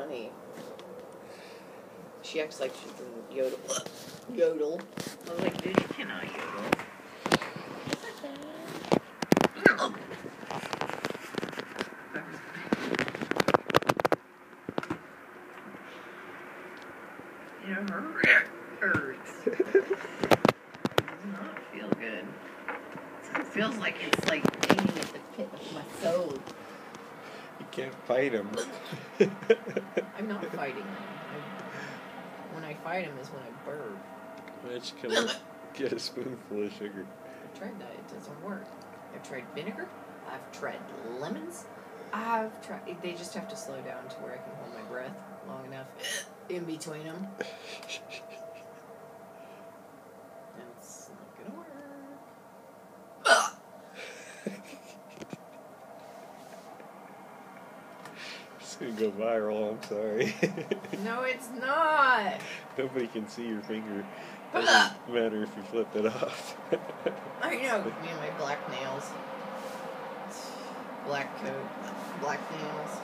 funny. She acts like she can yodel. Yodel. I was like, dude, you cannot yodel. It hurts. It does not feel good. It feels like it's like digging at the pit of my soul. You can't fight him. I'm not fighting him. When I fight him is when I burp. Why don't you come up, get a spoonful of sugar? I've tried that. It doesn't work. I've tried vinegar. I've tried lemons. I've tried... They just have to slow down to where I can hold my breath long enough in between them. And it's not going to work. It's going to go viral, I'm sorry. No, it's not. Nobody can see your finger. Doesn't matter if you flip it off. I know. Me and my black nails. Black coat. Black nails.